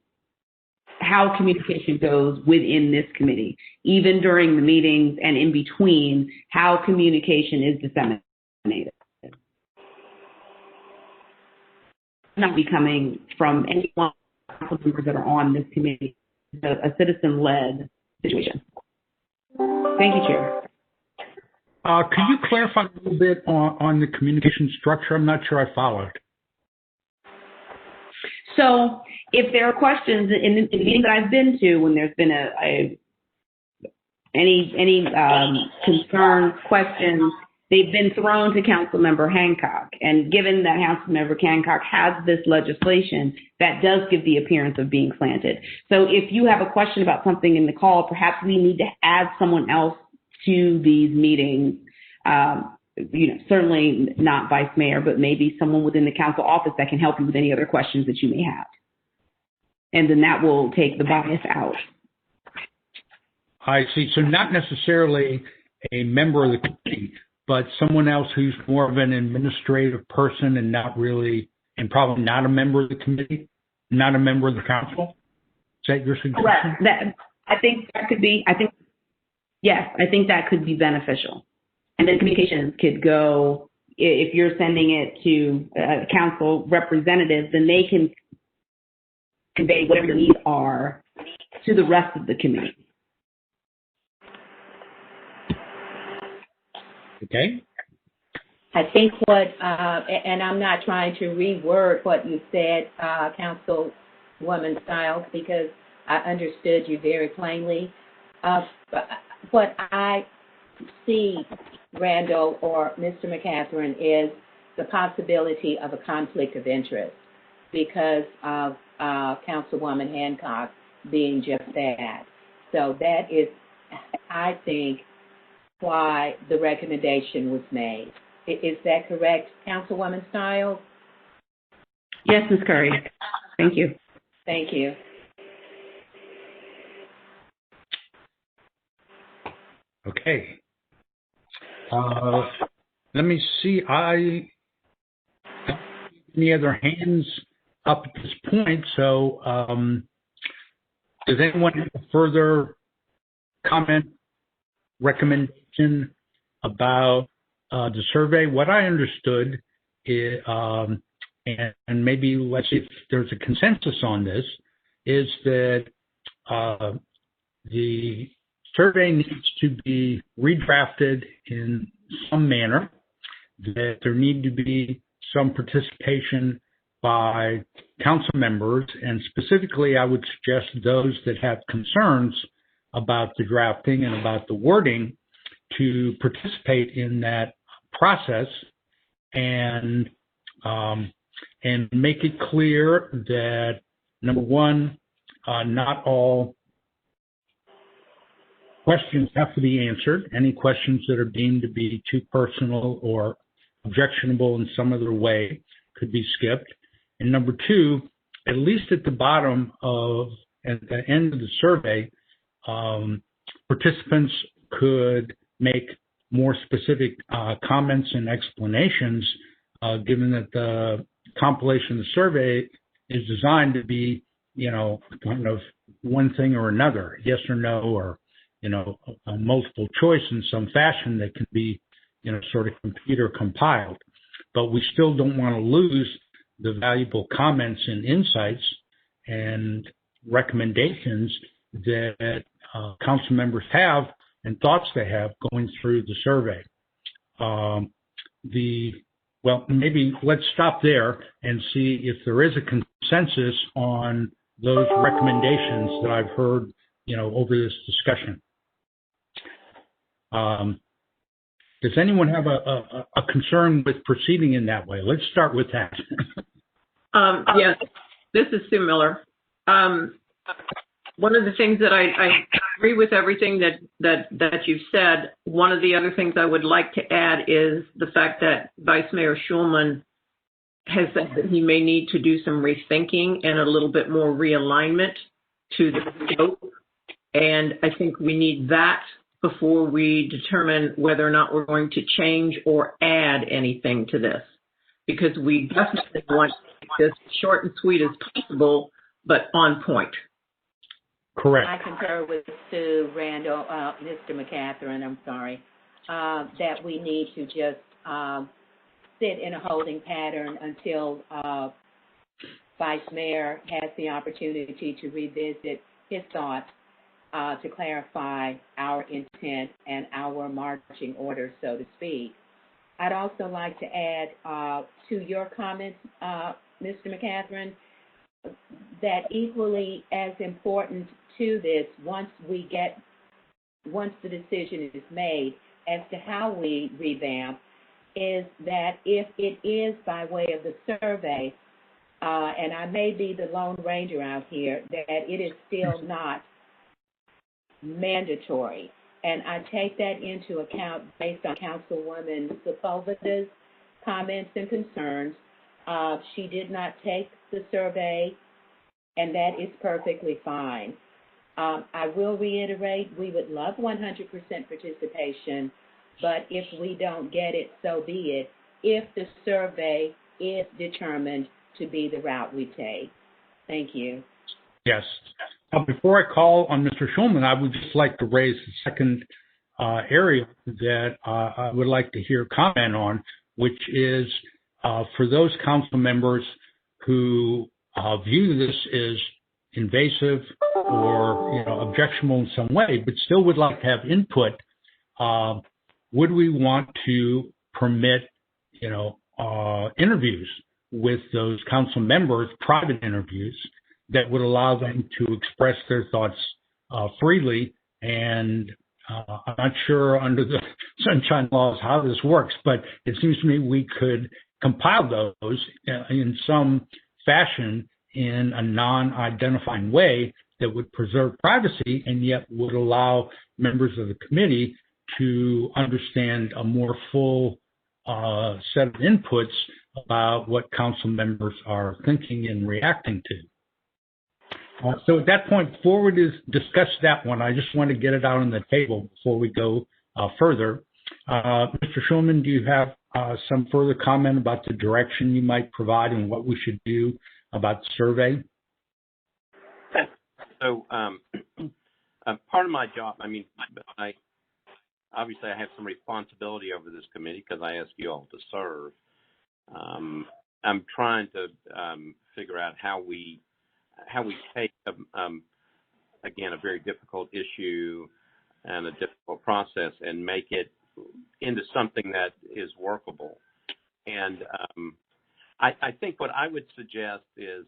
how communication goes within this committee, even during the meetings and in between, how communication is disseminated. Not be coming from any one of the members that are on this committee. It's a citizen-led situation. Thank you, Chair. Could you clarify a little bit on the communication structure? I'm not sure I followed. So if there are questions in the meetings that I've been to, when there's been any concerns, questions, they've been thrown to Councilmember Hancock. And given that Councilmember Hancock has this legislation, that does give the appearance of being slanted. So if you have a question about something in the call, perhaps we need to add someone else to these meetings. Certainly not Vice Mayor, but maybe someone within the council office that can help you with any other questions that you may have. And then that will take the bias out. I see. So not necessarily a member of the committee, but someone else who's more of an administrative person and not really, and probably not a member of the committee, not a member of the council. Is that your suggestion? Correct. I think that could be, yes, I think that could be beneficial. And then communications could go, if you're sending it to council representatives, then they can convey whatever your needs are to the rest of the committee. Okay. I think and I'm not trying to reword what you said, Councilwoman Stiles, because I understood you very plainly. What I see, Randall or Mr. McCatherine, is the possibility of a conflict of interest because of Councilwoman Hancock being just that. So that is, I think, why the recommendation was made. Is that correct, Councilwoman Stiles? Yes, Ms. Curry. Thank you. Thank you. Okay. Let me see. I don't see any other hands up at this point. So, does anyone have a further comment, recommendation about the survey? What I understood is, and maybe let's see if there's a consensus on this, is that the survey needs to be redrafted in some manner, that there need to be some participation by council members, and specifically I would suggest those that have concerns about the drafting and about the wording to participate in that process and make it clear that, number one, not all questions have to be answered. Any questions that are deemed to be too personal or objectionable in some other way could be skipped. And number two, at least at the bottom of, at the end of the survey, participants could make more specific comments and explanations, given that the compilation of the survey is designed to be, kind of one thing or another, yes or no, or, a multiple choice in some fashion that can be, sort of computer compiled. But we still don't want to lose the valuable comments and insights and recommendations that council members have and thoughts they have going through the survey. Well, maybe let's stop there and see if there is a consensus on those recommendations that I've heard, over this discussion. Does anyone have a concern with proceeding in that way? Let's start with that. Yes, this is Sue Miller. One of the things that I agree with everything that you've said. One of the other things I would like to add is the fact that Vice Mayor Schulman has said that he may need to do some rethinking and a little bit more realignment to the scope. And I think we need that before we determine whether or not we're going to change or add anything to this. Because we definitely want this short and sweet as possible, but on point. Correct. I concur with Sue, Randall, Mr. McCatherine, I'm sorry, that we need to just sit in a holding pattern until Vice Mayor has the opportunity to revisit his thoughts to clarify our intent and our marching orders, so to speak. I'd also like to add to your comments, Mr. McCatherine, that equally as important to this, once the decision is made as to how we revamp, is that if it is by way of the survey, and I may be the Lone Ranger out here, that it is still not mandatory. And I take that into account based on Councilwoman Sepulveda's comments and concerns. She did not take the survey, and that is perfectly fine. I will reiterate, we would love 100% participation, but if we don't get it, so be it, if the survey is determined to be the route we take. Thank you. Yes. Before I call on Mr. Schulman, I would just like to raise the second area that I would like to hear comment on, which is for those council members who view this as invasive or objectionable in some way, but still would like to have input. Would we want to permit interviews with those council members, private interviews, that would allow them to express their thoughts freely? And I'm not sure under the sunshine laws how this works, but it seems to me we could compile those in some fashion in a non-identifying way that would preserve privacy and yet would allow members of the committee to understand a more full set of inputs about what council members are thinking and reacting to. So at that point, before we discuss that one, I just want to get it out on the table before we go further. Mr. Schulman, do you have some further comment about the direction you might provide and what we should do about the survey? So part of my job, I obviously I have some responsibility over this committee because I ask you all to serve. I'm trying to figure out how we take again a very difficult issue and a difficult process and make it into something that is workable. And I think what I would suggest is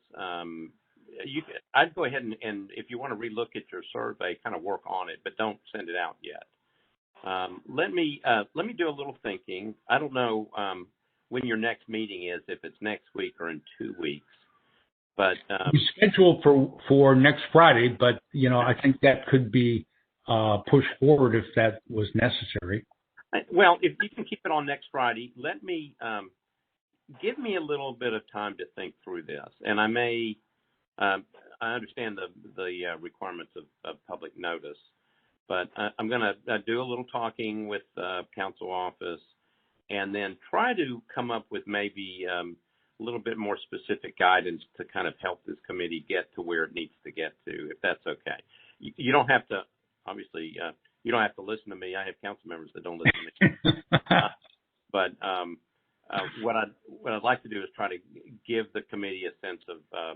I'd go ahead and if you want to relook at your survey, kind of work on it, but don't send it out yet. Let me do a little thinking. I don't know when your next meeting is, if it's next week or in 2 weeks. But we scheduled for next Friday, but I think that could be pushed forward if that was necessary. Well, if you can keep it on next Friday, let me give me a little bit of time to think through this, and I may. I understand the requirements of public notice, but I'm going to do a little talking with council office, and then try to come up with maybe a little bit more specific guidance to kind of help this committee get to where it needs to get to, if that's okay. You don't have to, obviously, you don't have to listen to me. I have council members that don't listen to me. But what I'd like to do is try to give the committee a sense of a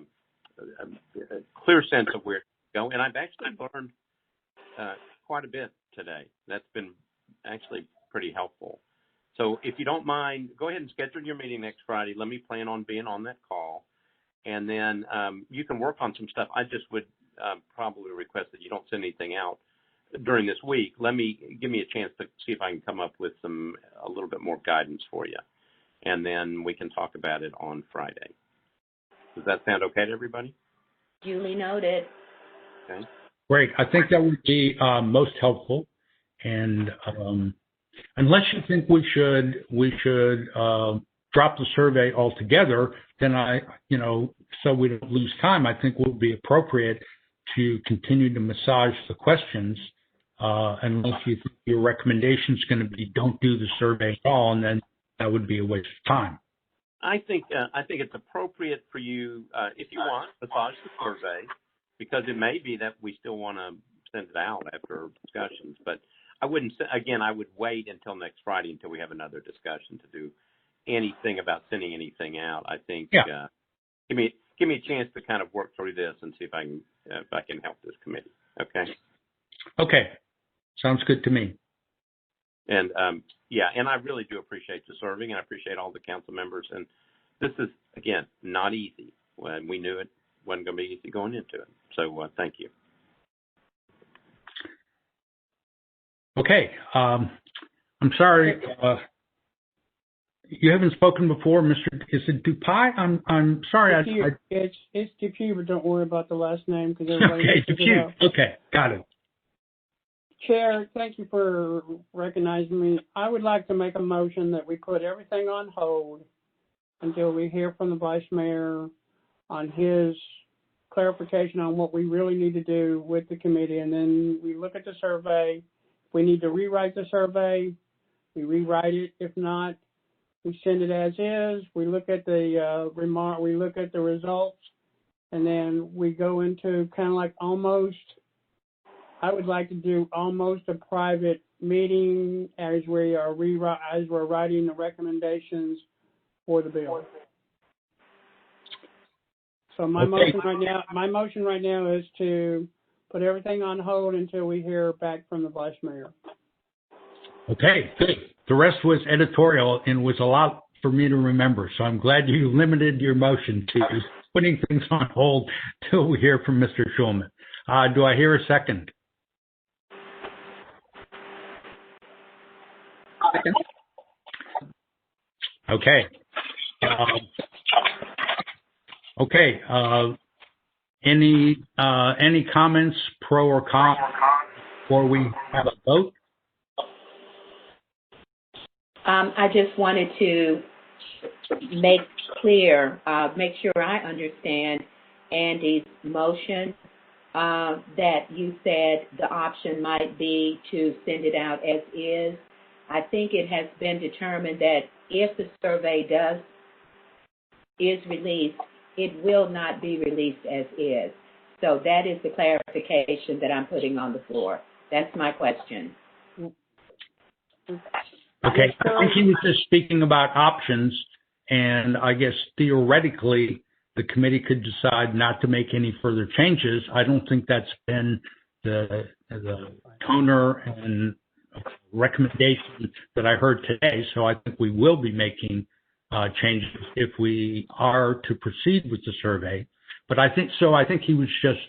clear sense of where to go. And I've actually learned quite a bit today. That's been actually pretty helpful. So if you don't mind, go ahead and schedule your meeting next Friday. Let me plan on being on that call. And then you can work on some stuff. I just would probably request that you don't send anything out during this week. Give me a chance to see if I can come up with a little bit more guidance for you. And then we can talk about it on Friday. Does that sound okay to everybody? Duly noted. Okay. Great. I think that would be most helpful. And unless you think we should drop the survey altogether, then so we don't lose time, I think it would be appropriate to continue to massage the questions, unless you think your recommendation is going to be don't do the survey at all, and then that would be a waste of time. I think it's appropriate for you, if you want, to massage the survey, because it may be that we still want to send it out after discussions. But I wouldn't. Again, I would wait until next Friday until we have another discussion to do anything about sending anything out. I think give me a chance to kind of work through this and see if I can help this committee. Okay. Okay. Sounds good to me. And and I really do appreciate you serving, and I appreciate all the council members. And this is, again, not easy. When we knew it wasn't going to be easy going into it. So thank you. Okay. I'm sorry. You haven't spoken before, Mr. Is it Dupuy? I'm sorry. It's Dupuy, but don't worry about the last name because everybody knows it. Okay, got it. Chair, thank you for recognizing me. I would like to make a motion that we put everything on hold until we hear from the Vice Mayor on his clarification on what we really need to do with the committee, and then we look at the survey. If we need to rewrite the survey, we rewrite it. If not, we send it as is. We look at the we look at the results, and then we go into kind of like I would like to do almost a private meeting as we're writing the recommendations for the bill. So my motion right now is to put everything on hold until we hear back from the Vice Mayor. Okay, good. The rest was editorial and was a lot for me to remember. So I'm glad you limited your motion to putting things on hold till we hear from Mr. Schulman. Do I hear a second? Okay. Any comments, pro or con, before we have a vote? I just wanted to make clear, make sure I understand Andy's motion. that you said the option might be to send it out as is. I think it has been determined that if the survey is released, it will not be released as is. So that is the clarification that I'm putting on the floor. That's my question. Okay, I think he was just speaking about options, and I guess theoretically the committee could decide not to make any further changes. I don't think that's been the toner and recommendation that I heard today, so I think we will be making changes if we are to proceed with the survey. But I think he was just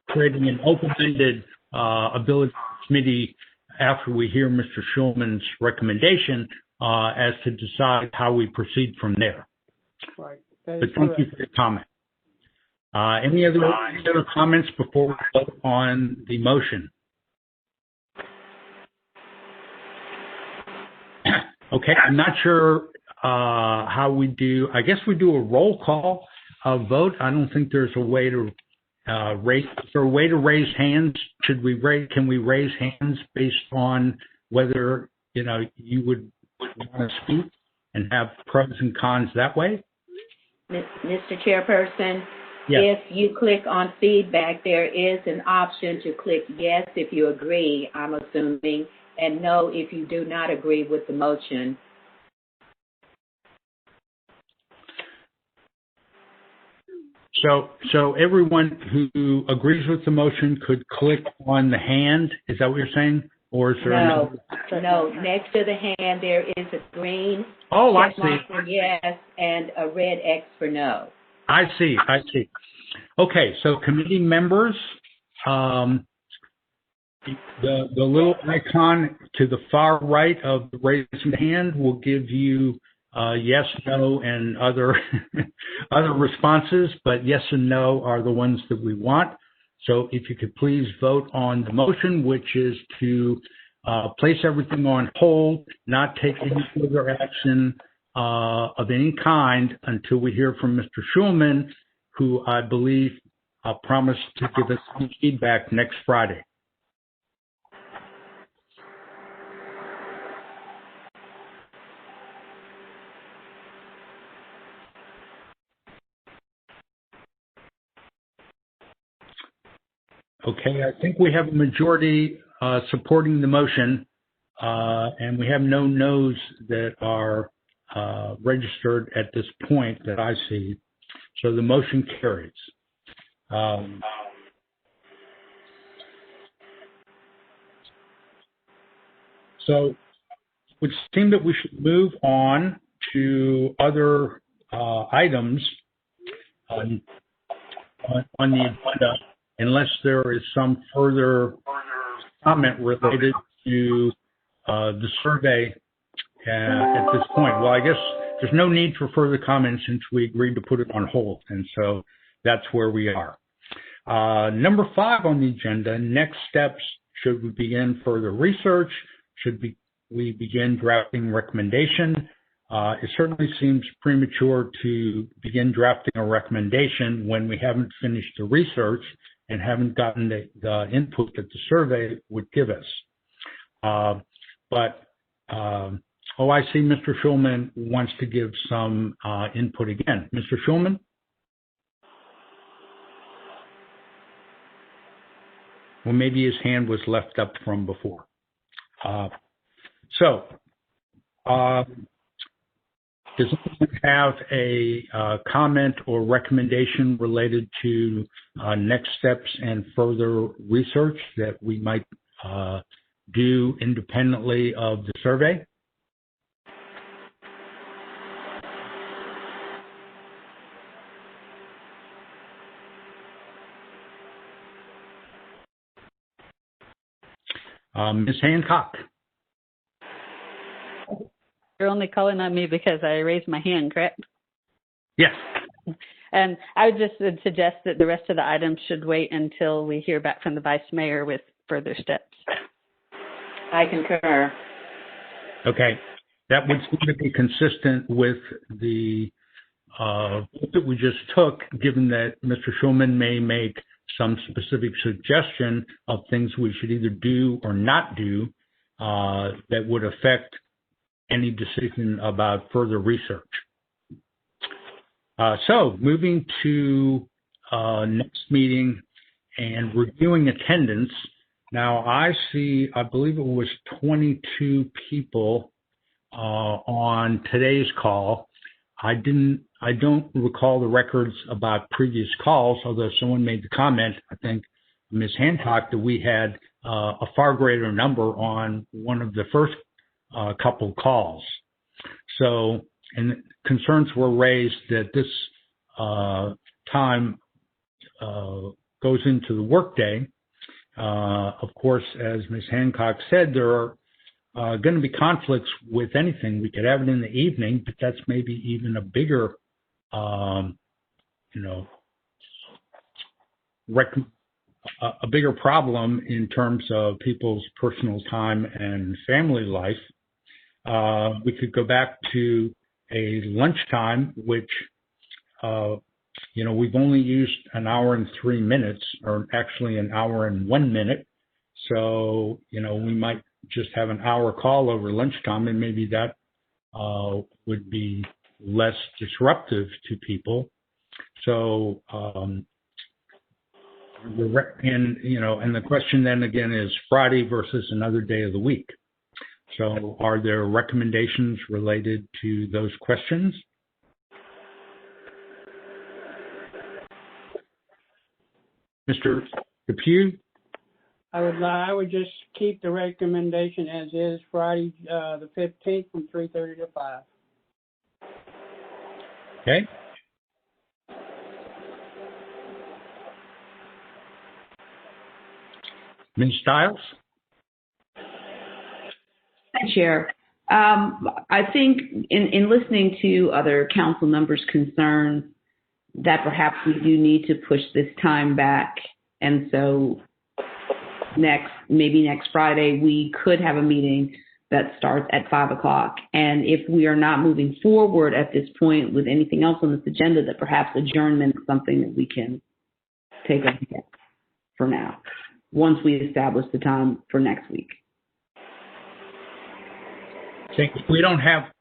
creating an open-ended ability for the committee after we hear Mr. Schulman's recommendation as to decide how we proceed from there. Right. But thank you for your comment. Any other comments before we vote on the motion? Okay, I'm not sure how we do. I guess we do a roll call vote. I don't think there's a way to raise. Is there a way to raise hands? Can we raise hands based on whether you would want to speak and have pros and cons that way? Mr. Chairperson, yes. If you click on feedback, there is an option to click yes if you agree, I'm assuming, and no if you do not agree with the motion. So everyone who agrees with the motion could click on the hand. Is that what you're saying? Or is there No. Next to the hand, there is a green I check see. mark for yes and a red X for no. I see. Okay, so committee members, the little icon to the far right of the raising hand will give you yes, no, and other responses, but yes and no are the ones that we want. So if you could please vote on the motion, which is to place everything on hold, not take any further action of any kind until we hear from Mr. Schulman, who I believe promised to give us some feedback next Friday. Okay, I think we have a majority supporting the motion, and we have no no's that are registered at this point that I see. So the motion carries. So it would seem that we should move on to other items on the agenda, unless there is some further comment related to the survey at this point. Well, I guess there's no need for further comments since we agreed to put it on hold, and so that's where we are. Number 5 on the agenda, next steps. Should we begin further research? Should we begin drafting recommendation? It certainly seems premature to begin drafting a recommendation when we haven't finished the research and haven't gotten the input that the survey would give us. I see Mr. Schulman wants to give some input again. Mr. Schulman? Well, maybe his hand was left up from before. Does anyone have a comment or recommendation related to next steps and further research that we might do independently of the survey? Ms. Hancock. You're only calling on me because I raised my hand, correct? Yes. And I would just suggest that the rest of the items should wait until we hear back from the Vice Mayor with further steps. I concur. Okay. That would seem to be consistent with the vote that we just took, given that Mr. Schulman may make some specific suggestion of things we should either do or not do that would affect any decision about further research. So moving to next meeting and reviewing attendance. Now I believe it was 22 people on today's call. I don't recall the records about previous calls, although someone made the comment, I think Ms. Hancock, that we had a far greater number on one of the first couple calls. So, and concerns were raised that this time goes into the workday. Of course, as Ms. Hancock said, there are going to be conflicts with anything. We could have it in the evening, but that's maybe even a bigger, a bigger problem in terms of people's personal time and family life. We could go back to a lunchtime, which, we've only used an hour and 3 minutes, or actually an hour and 1 minute. So, we might just have an hour call over lunchtime, and maybe that would be less disruptive to people. So, and the question then again is Friday versus another day of the week. So are there recommendations related to those questions? Mr. Depew? I would just keep the recommendation as is, Friday the 15th from 3:30 to 5. Okay. Ms. Stiles? Hi, Chair. I think in listening to other council members' concerns that perhaps we do need to push this time back. And so maybe next Friday, we could have a meeting that starts at 5 o'clock. And if we are not moving forward at this point with anything else on this agenda, that perhaps adjournment is something that we can take a look at for now, once we establish the time for next week. If we don't have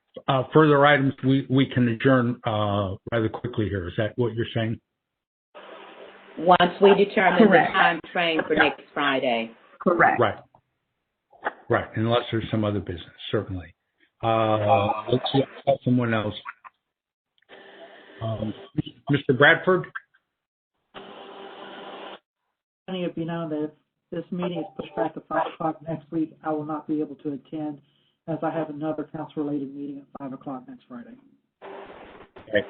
further items, we can adjourn rather quickly here. Is that what you're saying? Once we determine Correct. the time frame for next Friday. Correct. Right, unless there's some other business, certainly. Let's see, I'll call someone else. Mr. Bradford? If you know that if this meeting is pushed back to 5 o'clock next week, I will not be able to attend, as I have another council-related meeting at 5 o'clock next Friday. Okay.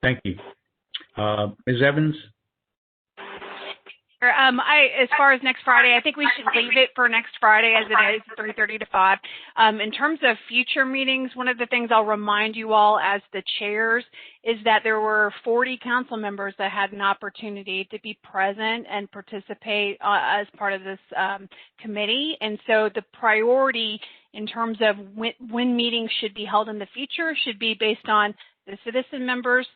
Thank you. Ms. Evans? As far as next Friday, I think we should leave it for next Friday as it is, 3:30 to 5. In terms of future meetings, one of the things I'll remind you all as the chairs is that there were 40 council members that had an opportunity to be present and participate as part of this committee. And so the priority in terms of when meetings should be held in the future should be based on the citizen members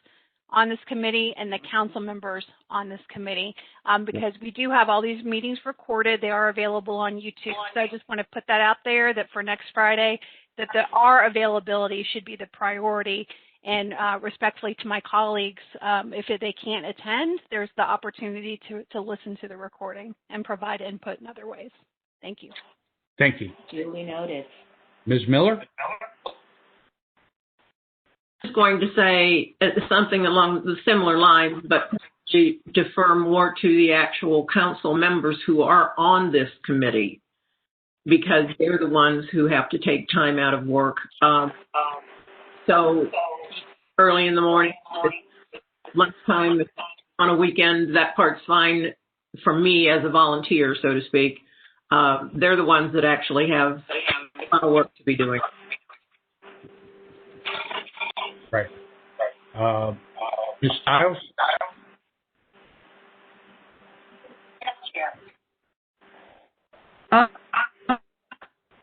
on this committee and the council members on this committee, because we do have all these meetings recorded. They are available on YouTube. So I just want to put that out there, that for next Friday, that our availability should be the priority. And respectfully to my colleagues, if they can't attend, there's the opportunity to listen to the recording and provide input in other ways. Thank you. Thank you. Duly noted. Ms. Miller? Was going to say something along the similar lines, but to defer more to the actual council members who are on this committee, because they're the ones who have to take time out of work. So early in the morning, lunchtime, on a weekend, that part's fine for me as a volunteer, so to speak. They're the ones that actually have a lot of work to be doing. Right. Ms. Stiles?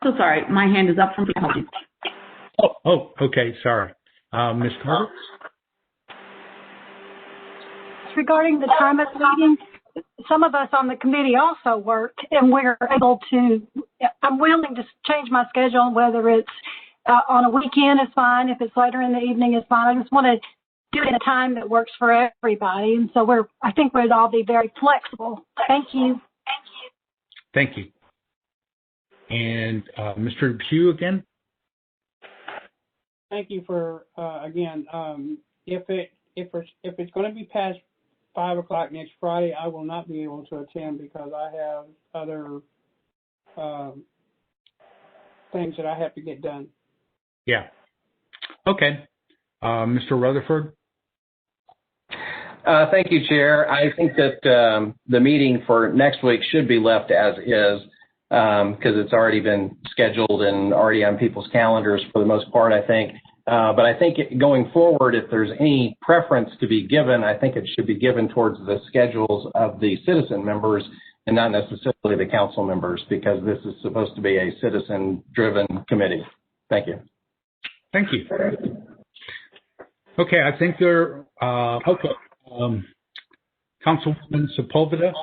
So sorry, my hand is up from apologies. Oh, okay, sorry. Ms. Carter? Regarding the time of the meeting, some of us on the committee also work, and we're able to, I'm willing to change my schedule, whether it's on a weekend is fine, if it's later in the evening is fine. I just want to do it at a time that works for everybody. And so I think we'd all be very flexible. Thank you. Thank you. And Mr. Pugh again? Thank you for, again, if it's going to be past 5 o'clock next Friday, I will not be able to attend because I have other things that I have to get done. Yeah. Okay. Mr. Rutherford? Thank you, Chair. I think that the meeting for next week should be left as is because it's already been scheduled and already on people's calendars for the most part, I think. But I think going forward, if there's any preference to be given, I think it should be given towards the schedules of the citizen members and not necessarily the council members, because this is supposed to be a citizen-driven committee. Thank you. Thank you. Okay, I think they're okay. Councilwoman Sepulveda.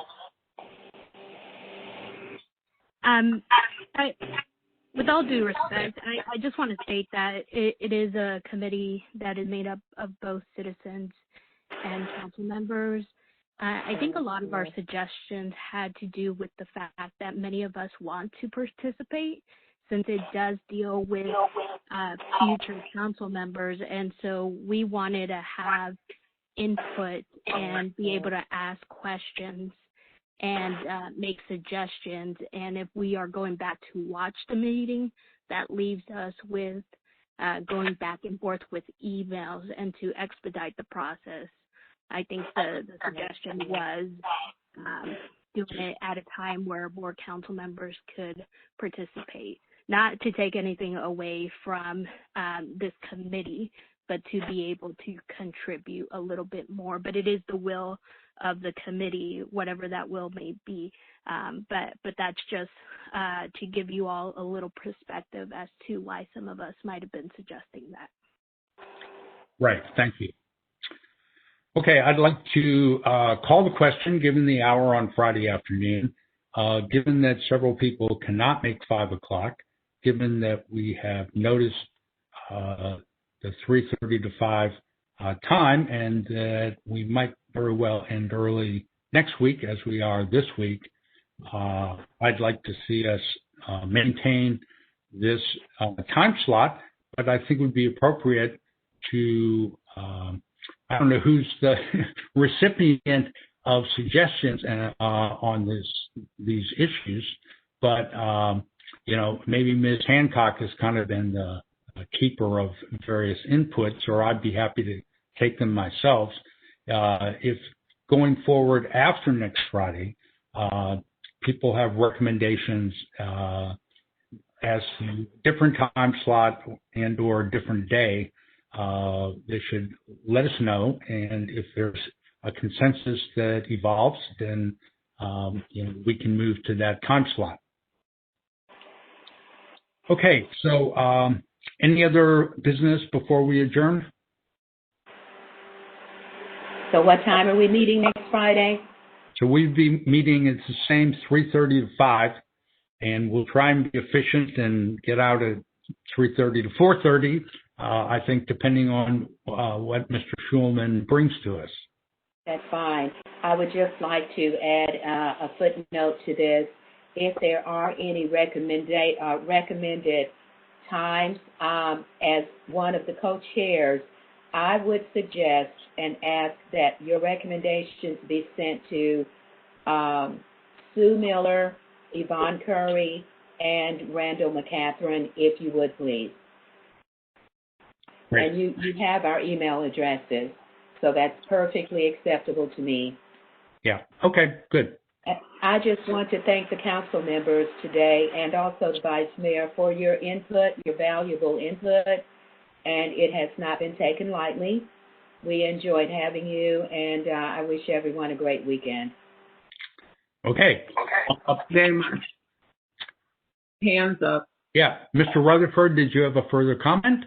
With all due respect, I just want to state that it is a committee that is made up of both citizens and council members. I think a lot of our suggestions had to do with the fact that many of us want to participate, since it does deal with future council members. And so we wanted to have input and be able to ask questions and make suggestions. And if we are going back to watch the meeting, that leaves us with going back and forth with emails, and to expedite the process, I think the suggestion was doing it at a time where more council members could participate. Not to take anything away from this committee, but to be able to contribute a little bit more. But it is the will of the committee, whatever that will may be. But that's just to give you all a little perspective as to why some of us might have been suggesting that. Right. Thank you. Okay, I'd like to call the question, given the hour on Friday afternoon, given that several people cannot make 5 o'clock, given that we have noticed the 3:30 to 5 time, and that we might very well end early next week as we are this week, I'd like to see us maintain this time slot, but I think it would be appropriate to, I don't know who's the recipient of suggestions on these issues, but maybe Ms. Hancock has kind of been the keeper of various inputs, or I'd be happy to take them myself. If going forward after next Friday, people have recommendations as to different time slot and or different day, they should let us know. And if there's a consensus that evolves, then we can move to that time slot. Okay, so any other business before we adjourn? So what time are we meeting next Friday? So we'll be meeting at the same 3:30 to 5, and we'll try and be efficient and get out at 3:30 to 4:30, I think, depending on what Mr. Schulman brings to us. That's fine. I would just like to add a footnote to this. If there are any recommended times, as one of the co-chairs, I would suggest and ask that your recommendations be sent to Sue Miller, Yvonne Curry, and Randall McCatherine, if you would, please. Great. And you have our email addresses, so that's perfectly acceptable to me. Yeah. Okay, good. I just want to thank the council members today and also the Vice Mayor for your input, your valuable input, and it has not been taken lightly. We enjoyed having you, and I wish everyone a great weekend. Okay. Very much. Hands up. Yeah. Mr. Rutherford, did you have a further comment?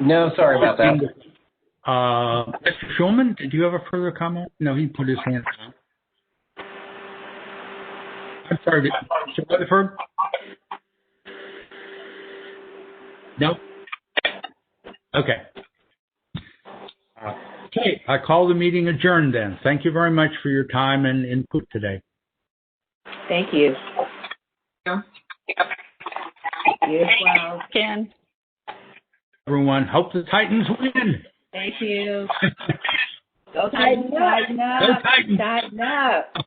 No, sorry about that. Mr. Schulman, did you have a further comment? No, he put his hand down. I'm sorry, Mr. Weatherford? No? Okay. Okay, I call the meeting adjourned then. Thank you very much for your time and input today. Thank you. Yeah. You as well. Ken. Everyone, hope the Titans win. Thank you. Go Titans, tighten up. Go Titans. Tighten up.